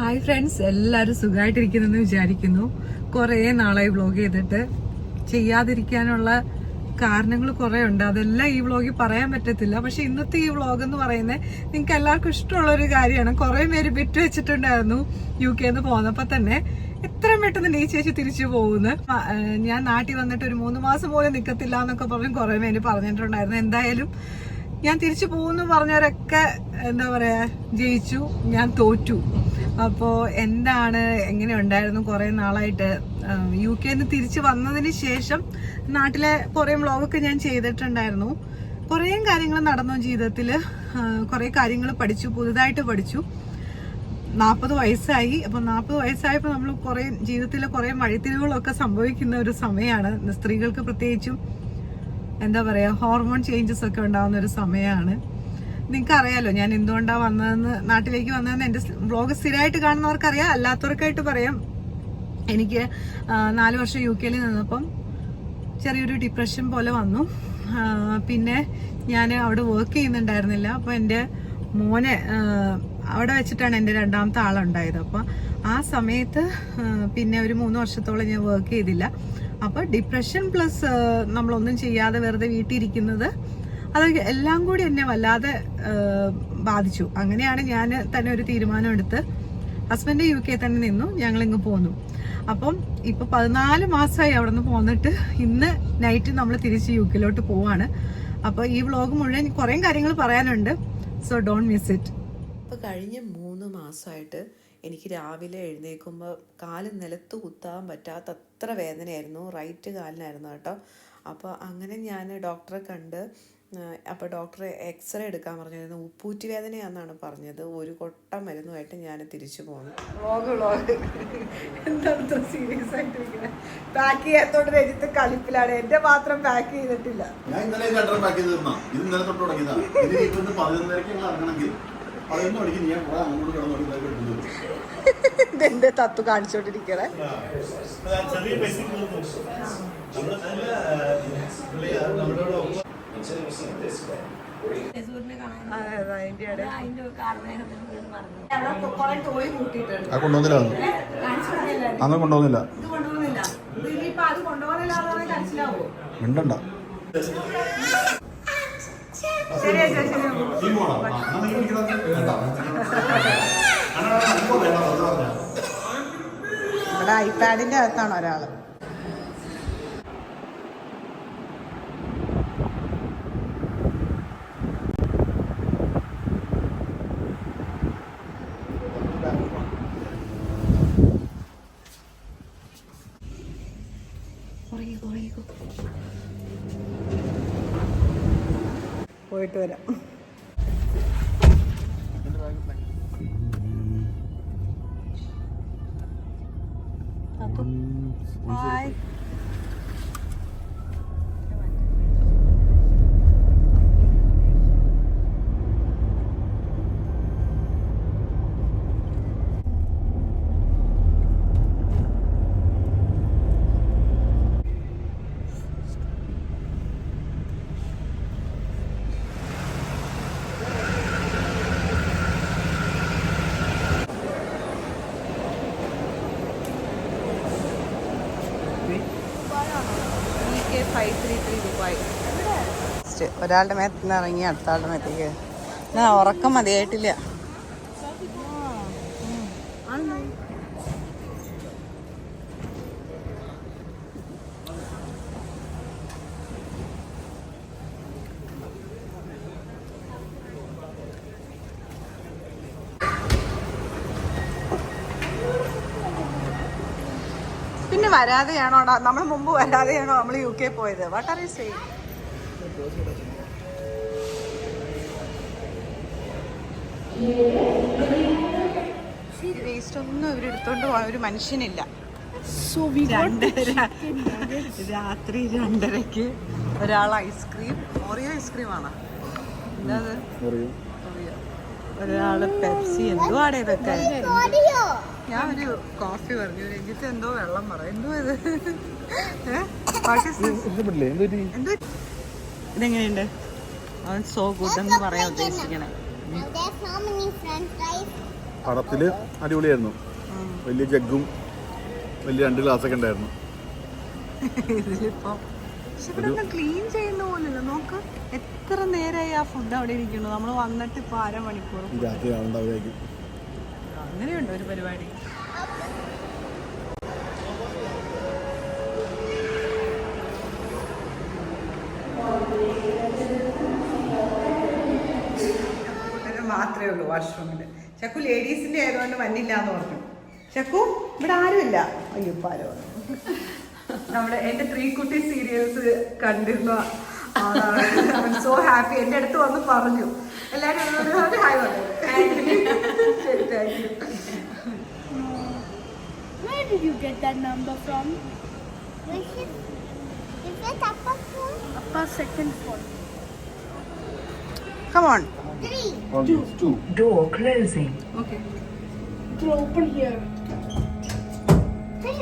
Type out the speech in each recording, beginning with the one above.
Hi friends, എല്ലാവരും സുഖമായിട്ടിരിക്കുന്നെന്ന് വിചാരിക്കുന്നു. കുറേ നാളായി വ്ളോഗ് ചെയ്തിട്ട്. ചെയ്യാതിരിക്കാനുള്ള കാരണങ്ങൾ കുറേ ഉണ്ട്, അതെല്ലാം ഈ വ്ളോഗിൽ പറയാൻ പറ്റത്തില്ല. പക്ഷെ ഇന്നത്തെ ഈ വ്ളോഗ് എന്ന് പറയുന്നത് നിങ്ങൾക്ക് എല്ലാവർക്കും ഇഷ്ടമുള്ള ഒരു കാര്യമാണ്. കുറേ പേര് ബിറ്റ് വെച്ചിട്ടുണ്ടായിരുന്നു UK പോന്നപ്പോ തന്നെ. എത്രയും പെട്ടെന്ന് ഈ ചേച്ചി തിരിച്ചു പോകുന്നു. ഞാൻ നാട്ടിൽ വന്നിട്ട് ഒരു 3 മാസം പോലും നിൽക്കത്തില്ല എന്നൊക്കെ പറഞ്ഞ് കുറേ പേര് പറഞ്ഞിട്ടുണ്ടായിരുന്നു. എന്തായാലും ഞാൻ തിരിച്ചു പോകുന്നു പറഞ്ഞവരൊക്കെ എന്താ പറയാ, ജയിച്ചു, ഞാൻ തോറ്റു. അപ്പോൾ എന്താണ്, എങ്ങനെ ഉണ്ടായിരുന്നു കുറേ നാളായിട്ട് UK തിരിച്ചു വന്നതിന് ശേഷം നാട്ടിലെ കുറേ വ്ളോഗൊക്കെ ഞാൻ ചെയ്തിട്ടുണ്ടായിരുന്നു. കുറേ കാര്യങ്ങൾ നടന്നു ജീവിതത്തിൽ, കുറേ കാര്യങ്ങൾ പഠിച്ചു, പുതുതായിട്ട് പഠിച്ചു. 40 വയസ്സായി. അപ്പോൾ 40 വയസ്സായപ്പോൾ നമ്മൾ കുറേ ജീവിതത്തിലെ കുറേ വഴിത്തിരിവുകളൊക്കെ സംഭവിക്കുന്ന ഒരു സമയമാണ്. സ്ത്രീകൾക്ക് പ്രത്യേകിച്ചും എന്താ പറയുക, ഹോർമോൺ ചേഞ്ചസ് ഒക്കെ ഉണ്ടാകുന്ന ഒരു സമയമാണ്. നിങ്ങൾക്ക് അറിയാലോ ഞാൻ എന്തുകൊണ്ടാണ് വന്നതെന്ന്, നാട്ടിലേക്ക് വന്നതെന്ന്. എൻ്റെ വ്ളോഗ് സ്ഥിരമായിട്ട് കാണുന്നവർക്കറിയാം, അല്ലാത്തവർക്കായിട്ട് പറയാം. എനിക്ക് 4 വർഷം UK നിന്നപ്പം ചെറിയൊരു ഡിപ്രഷൻ പോലെ വന്നു. പിന്നെ ഞാൻ അവിടെ വർക്ക് ചെയ്യുന്നുണ്ടായിരുന്നില്ല. അപ്പോൾ എൻ്റെ മോനെ അവിടെ വെച്ചിട്ടാണ് എൻ്റെ രണ്ടാമത്തെ ആളുണ്ടായത്. അപ്പോൾ ആ സമയത്ത് പിന്നെ ഒരു 3 വർഷത്തോളം ഞാൻ വർക്ക് ചെയ്തില്ല. അപ്പോൾ ഡിപ്രഷൻ പ്ലസ് നമ്മളൊന്നും ചെയ്യാതെ വെറുതെ വീട്ടിലിരിക്കുന്നത്, അത് എല്ലാം കൂടി എന്നെ വല്ലാതെ ബാധിച്ചു. അങ്ങനെയാണ് ഞാൻ തന്നെ ഒരു തീരുമാനം എടുത്ത് ഹസ്ബൻഡ് UK തന്നെ നിന്നു, ഞങ്ങളിങ്ങ് പോന്നു. അപ്പം ഇപ്പൊ 14 മാസമായി അവിടെ നിന്ന് പോന്നിട്ട് ഇന്ന് നൈറ്റ് നമ്മൾ തിരിച്ച് UK പോവാണ്. അപ്പോൾ ഈ വ്ളോഗ് മുഴുവൻ കുറേ കാര്യങ്ങൾ പറയാനുണ്ട്, സോ ഡോണ്ട് മിസ് ഇറ്റ്. ഇപ്പോൾ കഴിഞ്ഞ 3 മാസമായിട്ട് എനിക്ക് രാവിലെ എഴുന്നേൽക്കുമ്പോൾ കാല് നിലത്ത് കുത്താൻ പറ്റാത്തത്ര വേദനയായിരുന്നു. റൈറ്റ് കാലിനായിരുന്നു കേട്ടോ. അപ്പോൾ അങ്ങനെ ഞാൻ ഡോക്ടറെ കണ്ട്, അപ്പോൾ ഡോക്ടർ എക്സ്റേ എടുക്കാൻ പറഞ്ഞിരുന്നു. ഉപ്പൂറ്റി വേദനയാണെന്നാണ് പറഞ്ഞത്. ഒരു കൊട്ട മരുന്നുമായിട്ട് ഞാൻ തിരിച്ചു പോന്നു. എന്താണ് സീരിയസ് ആയിട്ടിരിക്കുന്നത്? പാക്ക് ചെയ്യാത്തോണ്ട് രജിത്ത് കളിപ്പിലാണ്. എന്റെ മാത്രം പാക്ക് ചെയ്തിട്ടില്ല. ഇതെന്റെ തത്തു കാണിച്ചോണ്ടിരിക്കണേ. കൊണ്ടുപോകുന്നില്ല. മിണ്ടണ്ട. ഇവിടെ ഐപാഡിന്റെ അകത്താണ് ഒരാള്. പോയിട്ട് വരാം. ഹായ്. ഒരാളുടെ മേത്ത് നിന്ന് ഇറങ്ങി അടുത്ത ആളുടെ മേത്തേക്ക്. ഉറക്കം മതിയായിട്ടില്ല. പിന്നെ വരാതെയാണോ നമ്മൾ മുമ്പ് വരാതെയാണോ നമ്മൾ UK പോയത്? What are you saying? Waste ഒന്നും ഇവരെടുത്തോണ്ട് പോകാൻ ഒരു മനുഷ്യനില്ല. രാത്രി 2:30 ഒരാൾ ഐസ്ക്രീം, ഓറിയോ ഐസ്ക്രീമാണോ അല്ലാതെ, ഒരാള് പെപ്സി, എന്തുവാടേ ഇതൊക്കെ. ഞാൻ ഒരു കോഫി പറഞ്ഞു, രഞ്ജിത്ത് എന്തോ വെള്ളം പറ. എന്തോ ഇത് ഇതെങ്ങനെയുണ്ട്? അവൻ സോ ഗുഡ് എന്ന് പറയാൻ ഉദ്ദേശിക്കണേ. പടത്തിൽ അടിപൊളിയായിരുന്നു. വലിയ ജഗ്ഗും വലിയ 2 ഗ്ലാസ്സൊക്കെ ഉണ്ടായിരുന്നു. ഇതിലിപ്പോ ക്ലീൻ ചെയ്യുന്ന പോലല്ലോ. നോക്ക് എത്ര നേരമായി ആ ഫുഡ് അവിടെ ഇരിക്കുന്നു. നമ്മൾ വന്നിട്ട് ഇപ്പൊ അരമണിക്കൂർ. രാത്രി ആവുണ്ടാവുമായിരിക്കും. അങ്ങനെയുണ്ട് ഒരു പരിപാടി. മാത്രമേ ഉള്ളൂ വാഷ്റൂമിൽ. ചക്കു ലേഡീസിന്റെ ആയതുകൊണ്ട് വന്നില്ല എന്ന് പറഞ്ഞു. ചക്കു ഇവിടെ ആരുമില്ല. അയ്യോ പാരോ നമ്മുടെ എന്റെ 3 കുട്ടി സീരിയൽസ് കണ്ടിരുന്ന ആളാണ്. So happy. എന്റെ അടുത്ത് വന്ന് പറഞ്ഞു. എല്ലാരും ഹായ് പറഞ്ഞു. ശരി, thank you. Where did you get that number from? Is it Appa's phone? Appa's second phone. Come on. 3. 2. Door closing. Okay. To open here. Hey,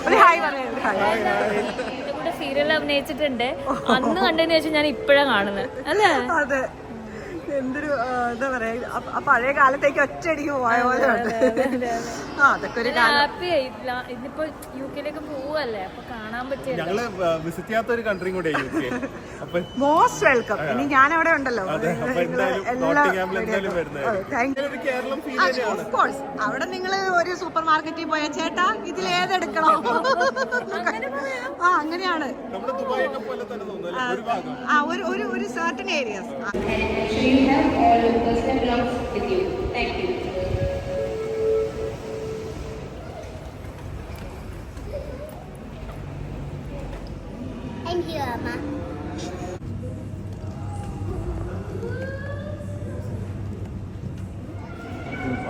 ഒരു ഹായ് പറയാം. എന്റെ കൂടെ സീരിയൽ അഭിനയിച്ചിട്ടുണ്ട്. അന്ന് കണ്ടതിന് ശേഷം ഞാൻ ഇപ്പഴാ കാണുന്നത് അല്ലേ? അതെ, എന്തൊരു എന്താ പറയാ, ആ പഴയ കാലത്തേക്ക് ഒറ്റയടിക്ക് പോയ പോലെ ഉണ്ട്. അതൊക്കെ ഒരു ഹാപ്പി ആയിട്ടില്ല. ഇതിപ്പോ യുകെയിലേക്ക് പോവല്ലേ, അപ്പൊ കാണാൻ പറ്റിയ ഞങ്ങള് വിസിറ്റ് ചെയ്യാത്ത ഒരു കൺട്രിയും കൂടെ UK. അപ്പൊ മോസ്റ്റ് വെൽക്കം. ഇനി ഞാൻ അവിടെ ഉണ്ടല്ലോ. Keralam of course. അവിടെ നിങ്ങൾ ഒരു സൂപ്പർ മാർക്കറ്റിൽ പോയ ചേട്ടാ ഇതിലേതെടുക്കണം. അങ്ങനെയാണ്. നമ്മുടെ ദുബായൊക്കെ പോലെ തന്നെ തോന്നുന്നു ഒരു ഭാഗം. ഒരു certain areas. I'm here, Amma.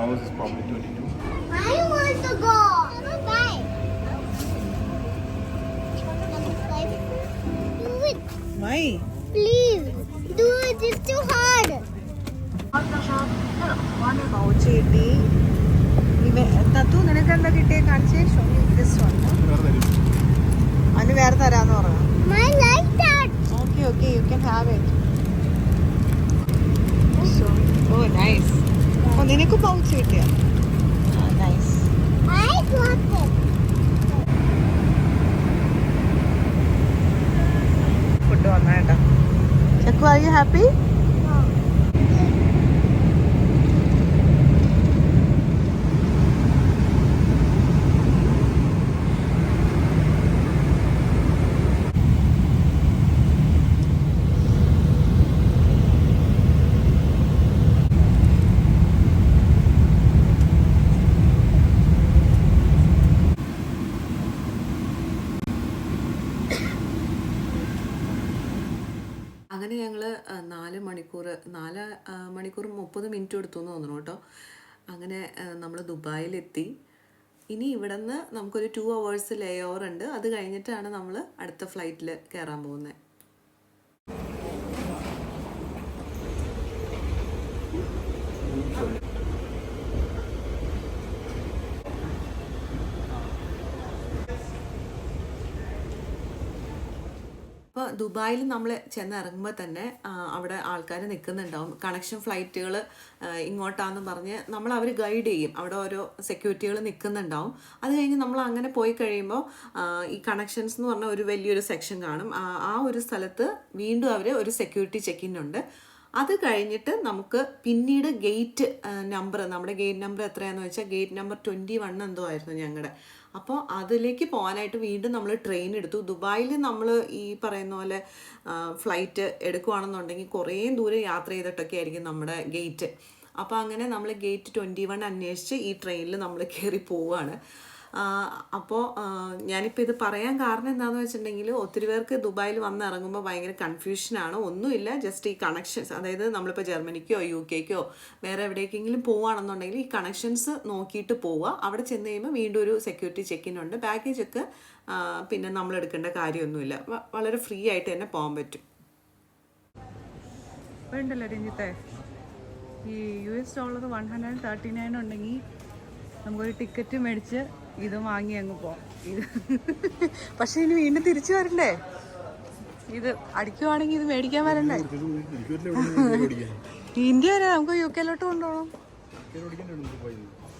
Ours is probably 22. I want to go. Number 5. Number 5. Do it, why please. Do it. It's too hard. Pouch കിട്ടി. തത്തു നിനക്ക് എന്താ കിട്ടിയ കാണിച്ചേ? അതിന് വേറെ തരാന്ന് പറഞ്ഞു. I like that. Okay, you can have it. Oh, nice. Oh, നിനക്ക് പൗച്ച് കിട്ടിയ? Nice. I got it. Food വന്നേട്ടാ. Chakku, are you happy? അങ്ങനെ ഞങ്ങൾ 4 മണിക്കൂർ 30 മിനിറ്റ് എടുത്തു എന്ന് തോന്നുന്നു കേട്ടോ. അങ്ങനെ നമ്മൾ ദുബായിലെത്തി. ഇനി ഇവിടെ നിന്ന് നമുക്കൊരു 2 hours ലേ ഓവർ ഉണ്ട്. അത് കഴിഞ്ഞിട്ടാണ് നമ്മൾ അടുത്ത ഫ്ലൈറ്റിൽ കയറാൻ പോകുന്നത്. അപ്പോൾ ദുബായിൽ നമ്മൾ ചെന്നിറങ്ങുമ്പോൾ തന്നെ അവിടെ ആൾക്കാർ നിൽക്കുന്നുണ്ടാവും. കണക്ഷൻ ഫ്ലൈറ്റുകൾ ഇങ്ങോട്ടാന്ന് പറഞ്ഞ് അവർ ഗൈഡ് ചെയ്യും. അവിടെ ഓരോ സെക്യൂരിറ്റികൾ നിൽക്കുന്നുണ്ടാവും. അത് കഴിഞ്ഞ് നമ്മൾ അങ്ങനെ പോയി കഴിയുമ്പോൾ ഈ കണക്ഷൻസ് എന്ന് പറഞ്ഞ ഒരു വലിയൊരു സെക്ഷൻ കാണും. ആ ഒരു സ്ഥലത്ത് വീണ്ടും അവർ ഒരു സെക്യൂരിറ്റി ചെക്കിൻ ഉണ്ട്. അത് കഴിഞ്ഞിട്ട് നമുക്ക് പിന്നീട് ഗേറ്റ് നമ്പർ, നമ്മുടെ ഗേറ്റ് നമ്പർ എത്രയാണെന്ന് വെച്ചാൽ ഗേറ്റ് നമ്പർ 21 എന്തോ ആയിരുന്നു ഞങ്ങളുടെ. അപ്പോൾ അതിലേക്ക് പോകാനായിട്ട് വീണ്ടും നമ്മൾ ട്രെയിൻ എടുത്തു. ദുബായിൽ നമ്മൾ ഈ പറയുന്ന പോലെ ഫ്ലൈറ്റ് എടുക്കുകയാണെന്നുണ്ടെങ്കിൽ കുറേ ദൂരം യാത്ര ചെയ്തിട്ടൊക്കെ ആയിരിക്കും നമ്മുടെ ഗേറ്റ്. അപ്പോൾ അങ്ങനെ നമ്മൾ ഗേറ്റ് 21 അന്വേഷിച്ച് ഈ ട്രെയിനിൽ നമ്മൾ കയറി പോവുകയാണ്. അപ്പോൾ ഞാനിപ്പോൾ ഇത് പറയാൻ കാരണം എന്താണെന്ന് വെച്ചിട്ടുണ്ടെങ്കിൽ ഒത്തിരി പേർക്ക് ദുബായിൽ വന്നിറങ്ങുമ്പോൾ ഭയങ്കര കൺഫ്യൂഷനാണ്. ഒന്നുമില്ല, ജസ്റ്റ് ഈ കണക്ഷൻസ്, അതായത് നമ്മളിപ്പോൾ ജർമ്മനിക്കോ UK-ക്കോ വേറെ എവിടേക്കെങ്കിലും പോവുകയാണെന്നുണ്ടെങ്കിൽ ഈ കണക്ഷൻസ് നോക്കിയിട്ട് പോവുക. അവിടെ ചെന്ന് കഴിയുമ്പോൾ വീണ്ടും ഒരു സെക്യൂരിറ്റി ചെക്കിനുണ്ട്. ബാഗേജൊക്കെ പിന്നെ നമ്മൾ എടുക്കേണ്ട കാര്യമൊന്നുമില്ല. വളരെ ഫ്രീ ആയിട്ട് തന്നെ പോകാൻ പറ്റും. വേണ്ടല്ലോ രഞ്ജിത്തെ, ഈ $139 ഉണ്ടെങ്കിൽ നമുക്കൊരു ടിക്കറ്റ് മേടിച്ച് ഇത് വാങ്ങി അങ്ങ് പോവാം. ഇത് പക്ഷെ ഇനി വീണ്ടും തിരിച്ചു വരണ്ടേ? ഇത് അടിക്കുവാണെങ്കിൽ ഇത് മേടിക്കാൻ വരണ്ടേ? ഇന്ത്യ വരെ നമുക്ക് യു കെയിലോട്ട് കൊണ്ടുപോകണം.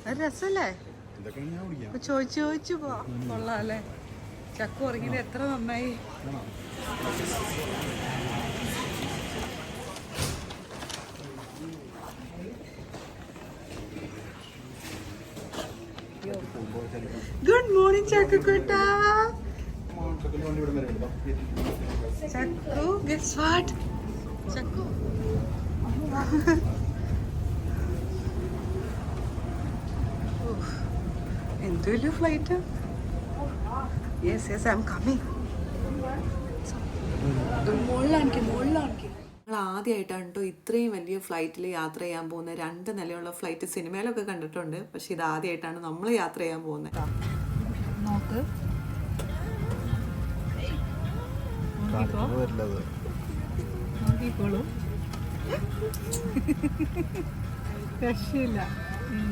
അത് രസല്ലേ? ചോദിച്ചു ചോദിച്ചു പോവാം. കൊള്ളാം അല്ലേ? ചക്ക ഉറങ്ങിയത് എത്ര നന്നായി. ഗുഡ് മോർണിംഗ് ചക്കുട്ട. Chakku gets what? ചക്കു എന്ത് വലിയ flight. Yes yes I am coming. ഞങ്ങൾ ആദ്യമായിട്ടാണ് കേട്ടോ ഇത്രയും വലിയ ഫ്ലൈറ്റിൽ യാത്ര ചെയ്യാൻ പോകുന്നത്. 2 നിലയുള്ള ഫ്ലൈറ്റ് സിനിമയിലൊക്കെ കണ്ടിട്ടുണ്ട്, പക്ഷെ ഇത് ആദ്യമായിട്ടാണ് നമ്മൾ യാത്ര ചെയ്യാൻ പോകുന്നത്. നോക്ക് നോക്കിക്കോളൂ. രക്ഷയില്ല,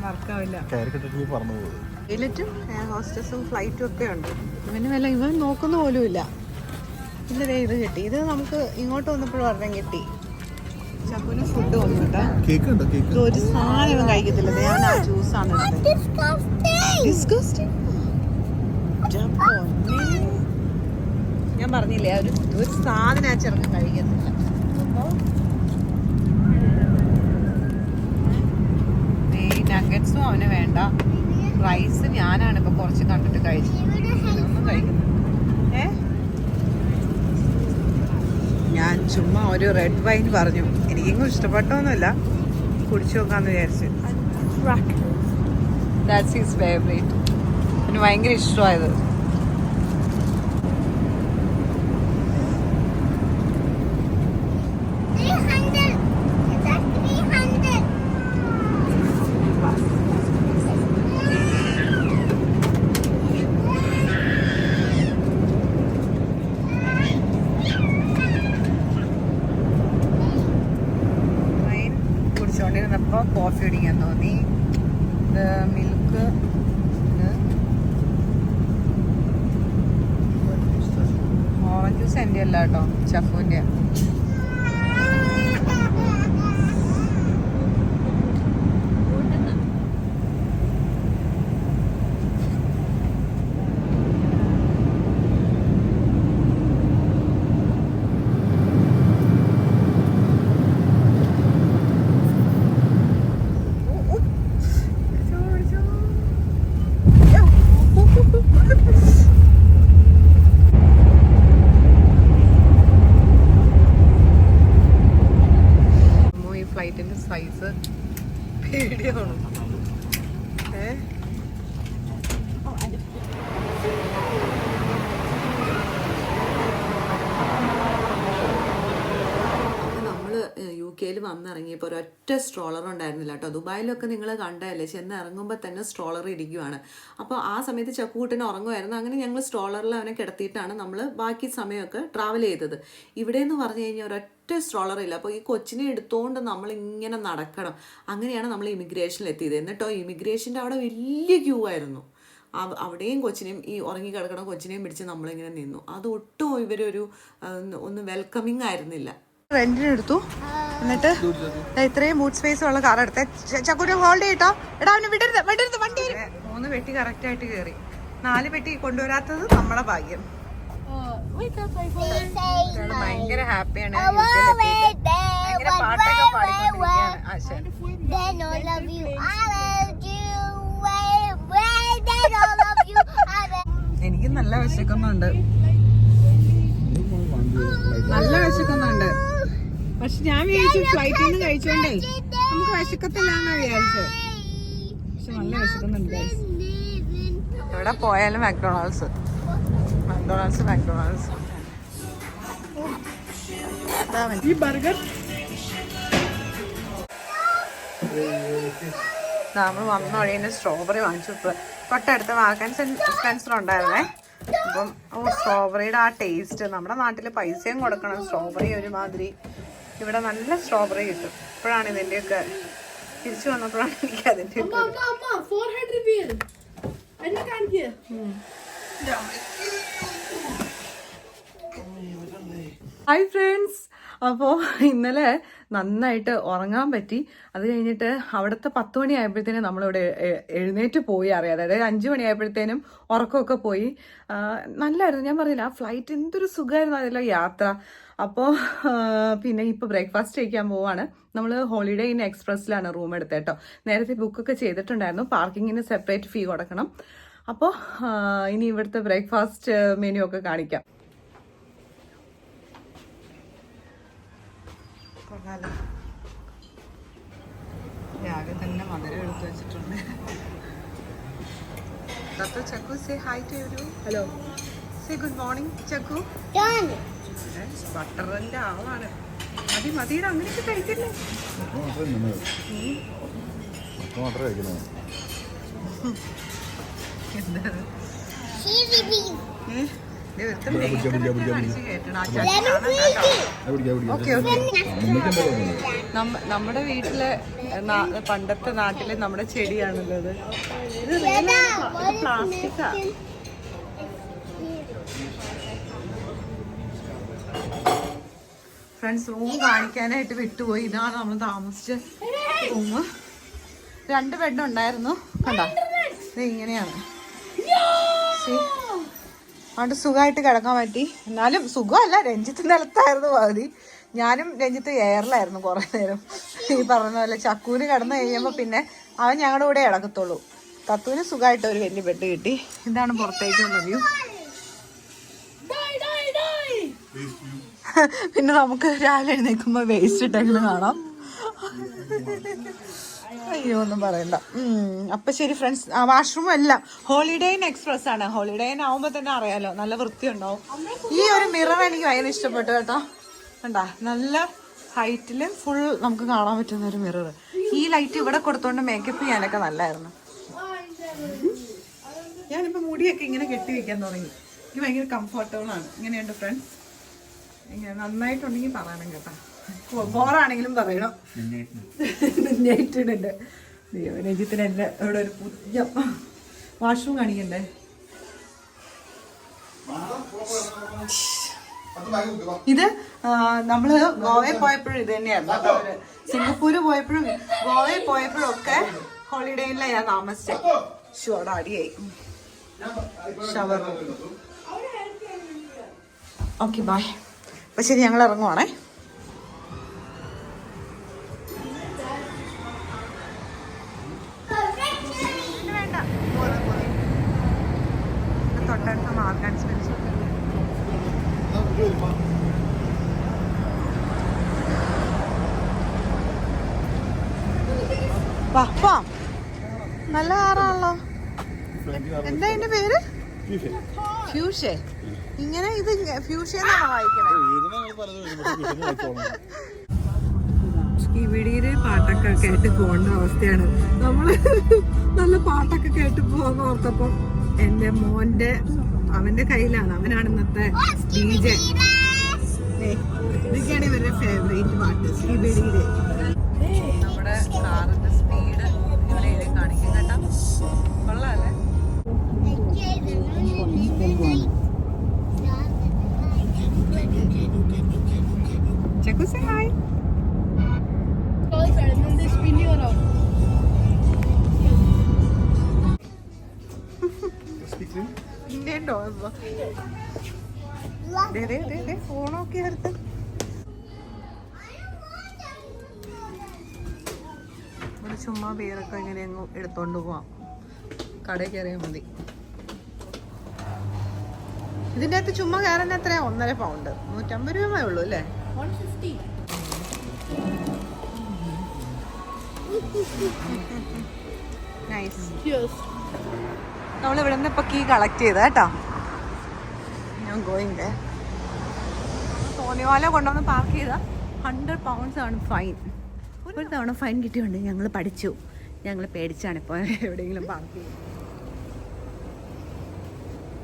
മറക്കാവില്ല. പൈലറ്റും ഹോസ്റ്റസും ഫ്ലൈറ്റും ഒക്കെ ഉണ്ട്. ഇവൻ നോക്കുന്ന പോലും ഇല്ല. ഇല്ലതേ ഇത് കിട്ടി. ഇത് നമുക്ക് ഇങ്ങോട്ട് വന്നപ്പോഴും ഒരെണ്ണം കിട്ടി. ചക്കുവിന് ഫുഡ് വന്നു കേട്ടോ. ഇത് ഒരു സാധനം ഇവൻ കഴിക്കത്തില്ല. ഞാൻ ആ ജ്യൂസാണ് ഞാൻ പറഞ്ഞില്ലേ, ഒരു സാധനം ആ ചെറുക്കൻ കഴിക്കത്തില്ല. നഗറ്റ്സും അവന് വേണ്ട. റൈസ് ഞാനാണ് ഇപ്പൊ കുറച്ച് കണ്ടിട്ട് കഴിച്ചത്. ഒന്നും കഴിക്കുന്നു. ഞാൻ ചുമ്മാ ഒരു റെഡ് വൈൻ പറഞ്ഞു. എനിക്കെങ്കിലും ഇഷ്ടപ്പെട്ടൊന്നുമില്ല, കുടിച്ചു നോക്കാന്ന് വിചാരിച്ചു. That's his favourite. പിന്നെ ഭയങ്കര ഇഷ്ടമായത്. കുടിച്ചോണ്ടിരുന്നപ്പോൾ കോഫി കുടിക്കാൻ തോന്നി. ഇത് മിൽക്ക്, ഓറഞ്ച് ജ്യൂസ് എൻ്റെ അല്ല കേട്ടോ, ചഫുവിൻ്റെ. ഫ്ലൈറ്റിന്റെ സൈസ് പേടിയാണ്. യിൽ വന്നിറങ്ങിയപ്പോൾ ഒരൊറ്റ സ്ട്രോളർ ഉണ്ടായിരുന്നില്ല കേട്ടോ. ദുബായിലൊക്കെ നിങ്ങൾ കണ്ടതല്ലേ, ചെന്ന് ഇറങ്ങുമ്പോൾ തന്നെ സ്ട്രോളർ ഇരിക്കുവാണ്. അപ്പോൾ ആ സമയത്ത് ചക്കുകൂട്ടിന് ഉറങ്ങുമായിരുന്നു. അങ്ങനെ ഞങ്ങൾ സ്ട്രോളറിൽ അവനെ കിടത്തിയിട്ടാണ് നമ്മൾ ബാക്കി സമയമൊക്കെ ട്രാവൽ ചെയ്തത്. ഇവിടെ എന്ന് പറഞ്ഞു കഴിഞ്ഞാൽ ഒരൊറ്റ സ്ട്രോളർ ഇല്ല. അപ്പോൾ ഈ കൊച്ചിനെ എടുത്തുകൊണ്ട് നമ്മളിങ്ങനെ നടക്കണം. അങ്ങനെയാണ് നമ്മൾ ഇമിഗ്രേഷനിൽ എത്തിയത്. എന്നിട്ടോ ഇമിഗ്രേഷൻ്റെ അവിടെ വലിയ ക്യൂ ആയിരുന്നു. അവിടെയും കൊച്ചിനെയും ഈ ഉറങ്ങി കിടക്കണ കൊച്ചിനെയും പിടിച്ച് നമ്മളിങ്ങനെ നിന്നു. അതൊട്ടും ഇവരൊരു ഒന്ന് വെൽക്കമിങ് ആയിരുന്നില്ല. റെന്റിനെടുത്തു. എന്നിട്ട് ഇത്രയും ബൂട്ട് സ്പേസ് ഉള്ള കാർ എടുത്തേ. ചക്കൂര് ഹോൾഡ് ചെയ്യട്ടോ. എടാ അവന് വിടരുത് വിടരുത്. വണ്ടി 3 പെട്ടി കറക്റ്റ് ആയിട്ട് കയറി. 4 പെട്ടി കൊണ്ടുവരാത്തത് നമ്മളെ ഭാഗ്യം. ഭയങ്കര ഹാപ്പിയാണ്. ഭയങ്കര പാട്ടൊക്കെ പാടിക്കൊണ്ടിരിക്കുകയാണ് ആശാൻ. എനിക്ക് നല്ല വിശക്കുന്നുണ്ട്, നല്ല വിശക്കുന്നുണ്ട്. പക്ഷെ ഞാൻ വിചാരിച്ചു ഫ്ലൈറ്റിൽ നിന്ന് കഴിച്ചോണ്ടേ നമുക്ക് വിശക്കത്തില്ലാന്നാ വിചാരിച്ചത്. പക്ഷെ നല്ല വിശക്കുന്നുണ്ട്. എവിടെ പോയാലും മാക്ഡൊണാൾഡ്സ്. ഈ ബർഗർ നമ്മൾ വന്ന വഴിയിൽ സ്ട്രോബെറി വാങ്ങിച്ചു. തൊട്ടടുത്ത് വാക്കൻസ് സ്പെൻസർ ഉണ്ടായിരുന്നേ. അപ്പം സ്ട്രോബെറിയുടെ ആ ടേസ്റ്റ്, നമ്മുടെ നാട്ടിൽ പൈസയും കൊടുക്കണം, സ്ട്രോബെറി ഒരുമാതിരി. ഇവിടെ നല്ല സ്ട്രോബെറി കിട്ടും. ഇപ്പോഴാണ് ഇതിൻ്റെയൊക്കെ തിരിച്ചു വന്നപ്പോഴാണ് എനിക്ക് അതിൻ്റെ ഹായ് ഫ്രണ്ട്സ്. അപ്പോൾ ഇന്നലെ നന്നായിട്ട് ഉറങ്ങാൻ പറ്റി. അത് കഴിഞ്ഞിട്ട് അവിടുത്തെ 10 മണി ആയപ്പോഴത്തേനും നമ്മളിവിടെ എഴുന്നേറ്റ് പോയി അറിയാതെ, അതായത് 5 മണി ആയപ്പോഴത്തേനും ഉറക്കമൊക്കെ പോയി. നല്ലായിരുന്നു. ഞാൻ പറഞ്ഞില്ല, ആ ഫ്ലൈറ്റ് എന്തൊരു സുഖമായിരുന്നു അതിലെ യാത്ര. അപ്പോൾ പിന്നെ ഇപ്പോൾ ബ്രേക്ക്ഫാസ്റ്റ് കഴിക്കാൻ പോവാണ്. നമ്മൾ ഹോളിഡേ ഇൻ എക്സ്പ്രസ്സിലാണ് റൂം എടുത്തത് കേട്ടോ. നേരത്തെ ബുക്കൊക്കെ ചെയ്തിട്ടുണ്ടായിരുന്നു. പാർക്കിങ്ങിന് സെപ്പറേറ്റ് ഫീ കൊടുക്കണം. അപ്പോൾ ഇനി ഇവിടുത്തെ ബ്രേക്ക്ഫാസ്റ്റ് മെനു ഒക്കെ കാണിക്കാം. രാവിലെ തന്നെ മധുരം എടുത്ത് വെച്ചിട്ടുണ്ട്. Chakku say hi to you. Hello, say good morning Chakku. Done. ബട്ടറിന്റെ ആളാണ്. മതിയുടെ അങ്ങനെയൊക്കെ കഴിക്കില്ലേ? എന്താണ് Cheesy beef. നമ്മുടെ വീട്ടിലെ പണ്ടത്തെ നാട്ടിലെ നമ്മുടെ ചെടിയാണുള്ളത്. ഇത് പ്ലാസ്റ്റിക്കാ. ഫ്രണ്ട്സ്, റൂം കാണിക്കാനായിട്ട് വിട്ടുപോയി. ഇതാണ് നമ്മൾ താമസിച്ച റൂം. 2 ബെഡ് ഉണ്ടായിരുന്നു. കണ്ടോ, ഇത് ഇങ്ങനെയാണ്. അതുകൊണ്ട് സുഖമായിട്ട് കിടക്കാൻ പറ്റി. എന്നാലും സുഖമല്ല, രഞ്ജിത്ത് നിലത്തായിരുന്നു പകുതി. ഞാനും രഞ്ജിത്ത് എയറിലായിരുന്നു കുറേ നേരം. ഈ പറഞ്ഞ പോലെ ചക്കൂന് കിടന്നു കഴിയുമ്പോൾ പിന്നെ അവൻ ഞങ്ങളുടെ കൂടെ കിടക്കത്തുള്ളൂ. തത്തൂന് സുഖമായിട്ട് ഒരു വലിയ ബെഡ് കിട്ടി. ഇതാണ് പുറത്തേക്കുള്ള വ്യൂ. പിന്നെ നമുക്ക് രാവിലെ എഴുന്നേൽക്കുമ്പോൾ വേസ്റ്റ് ഇട്ടെങ്കിലും കാണാം. അയ്യോ, ഒന്നും പറയണ്ട. അപ്പൊ ശരി ഫ്രണ്ട്സ്, വാഷ്റൂം എല്ലാം ഹോളിഡേ ഇൻ എക്സ്പ്രസ് ആണ്. ഹോളിഡേ ഇൻ ആവുമ്പോ തന്നെ അറിയാലോ, നല്ല വൃത്തിയുണ്ടാവും. ഈ ഒരു മിറർ എനിക്ക് ഭയങ്കര ഇഷ്ടപ്പെട്ടു കേട്ടോ. കണ്ടാ, നല്ല ഹൈറ്റില് ഫുൾ നമുക്ക് കാണാൻ പറ്റുന്ന ഒരു മിറർ. ഈ ലൈറ്റ് ഇവിടെ കൊടുത്തോണ്ട് മേക്കപ്പ് ചെയ്യാനൊക്കെ നല്ലായിരുന്നു. ഞാനിപ്പോ മുടിയൊക്കെ ഇങ്ങനെ കെട്ടി വെക്കാൻ തുടങ്ങി. എനിക്ക് ഭയങ്കര കംഫർട്ടബിൾ ആണ്. ഇങ്ങനെയുണ്ട് ഫ്രണ്ട്സ്. ഇങ്ങനെ നന്നായിട്ടുണ്ടെങ്കിൽ പറയണം കേട്ടോ. ബോറാണെങ്കിലും പറയണം. നെറ്റിടുണ്ട്. രഞ്ജിത്തിന് എൻ്റെ ഇവിടെ ഒരു പുതിയ വാഷ്റൂം കാണിക്കണ്ടേ. ഇത് നമ്മള് ഗോവയിൽ പോയപ്പോഴും ഇത് തന്നെയായിരുന്നു. സിംഗപ്പൂര് പോയപ്പോഴും ഗോവയിൽ പോയപ്പോഴും ഒക്കെ ഹോളിഡേയിലാണ് ഞാൻ താമസിച്ചത്. ഷുവർ അടിയായി. Shower room. Okay, bye. അപ്പൊ ശരി, ഞങ്ങൾ ഇറങ്ങുവാണേ. തൊട്ടടുത്ത മാർക്കാൻ സ്പെൻസ് നല്ല കാറാണല്ലോ. എന്താ ഇതിന്റെ പേര്? ഫ്യൂഷേ. ഇങ്ങനെ ഇത് ഫ്യൂഷന്നാണോ വായിക്കണേ? ഇവിടിയില് പാട്ടൊക്കെ കേട്ട് പോകേണ്ട അവസ്ഥയാണ്. നമ്മള് നല്ല പാട്ടൊക്കെ കേട്ട് പോകുന്ന ഓർത്തപ്പോ എന്റെ മോന്റെ അവന്റെ കയ്യിലാണ്. അവനാണ് ഇന്നത്തെ DJ. ഇതൊക്കെയാണ് ഇവരുടെ ഫേവറേറ്റ് പാട്ട്. ഇവിടിയില് നമ്മുടെ കാറിന്റെ സ്പീഡ് ഇവിടെ കാണിക്കും കേട്ടോ. കൊള്ളാല്ലേ? Check us hi. ഫോണൊക്കെ എടുത്ത് ഇവിടെ ചുമ്മാ പേരൊക്കെ ഇങ്ങനെ അങ്ങ് എടുത്തോണ്ട് പോവാം. കടയിൽ കയറിയാൽ മതി. ഇതിന്റെ അകത്ത് ചുമ്മാ കയറാൻ എത്രയാ? 1.5 പൗണ്ട്, 150 രൂപയേ ഉള്ളൂ അല്ലേ? 150. നൈസ്. നമ്മൾ ഇവിടെ നിന്ന് ഇപ്പൊ കീ കളക്ട് ചെയ്ത കേട്ടോ. ഞാൻ ഗോയിങ്. തോന്നിവാല കൊണ്ടുവന്ന് പാർക്ക് ചെയ്ത 100 pounds ആണ് ഫൈൻ. ഒരു തവണ ഫൈൻ കിട്ടിയുണ്ട്. ഞങ്ങൾ പഠിച്ചു. ഞങ്ങൾ പേടിച്ചാണ് ഇപ്പോൾ എവിടെയെങ്കിലും പാർക്ക് ചെയ്യുന്നത്.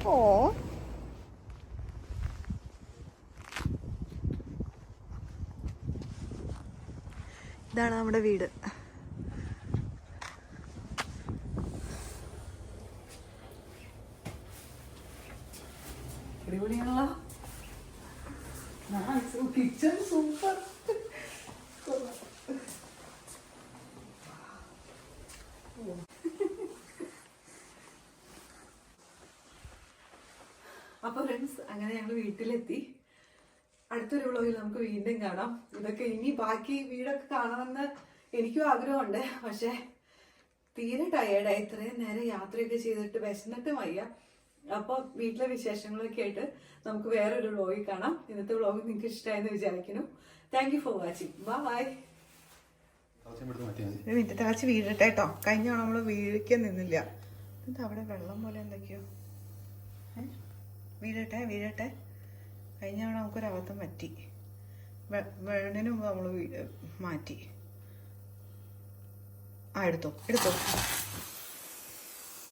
ഓ, ഇതാണ് നമ്മുടെ വീട്. അടിപൊളിയാണല്ലോ. നൈസ്. അങ്ങനെ ഞങ്ങൾ വീട്ടിലെത്തി. അടുത്തൊരു വ്ളോഗിൽ നമുക്ക് വീണ്ടും കാണാം. ഇതൊക്കെ ഇനി ബാക്കി വീടൊക്കെ കാണണമെന്ന് എനിക്കും ആഗ്രഹമുണ്ട്. പക്ഷെ തീരെ ടയേർഡായി. ഇത്രയും നേരം യാത്രയൊക്കെ ചെയ്തിട്ട് വിശന്നിട്ട് വയ്യ. അപ്പോൾ വീട്ടിലെ വിശേഷങ്ങളൊക്കെ ആയിട്ട് നമുക്ക് വേറൊരു വ്ളോഗിൽ കാണാം. ഇന്നത്തെ വ്ളോഗ് നിങ്ങൾക്ക് ഇഷ്ടമായെന്ന് വിചാരിക്കുന്നു. Thank you for watching. Bye. ഒരു മിനിറ്റ് തിളച്ച് വീഴട്ടെ കേട്ടോ. കഴിഞ്ഞ തവണ നമ്മൾ വീഴിക്കാൻ നിന്നില്ല. എന്താ അവിടെ വെള്ളം പോലെ എന്തൊക്കെയോ. വീഴട്ടെ വീഴട്ടെ. കഴിഞ്ഞ തവണ നമുക്കൊരബദ്ധം പറ്റി. വീടിന് മുമ്പ് നമ്മൾ മാറ്റി. എടുത്തോ എടുത്തോ.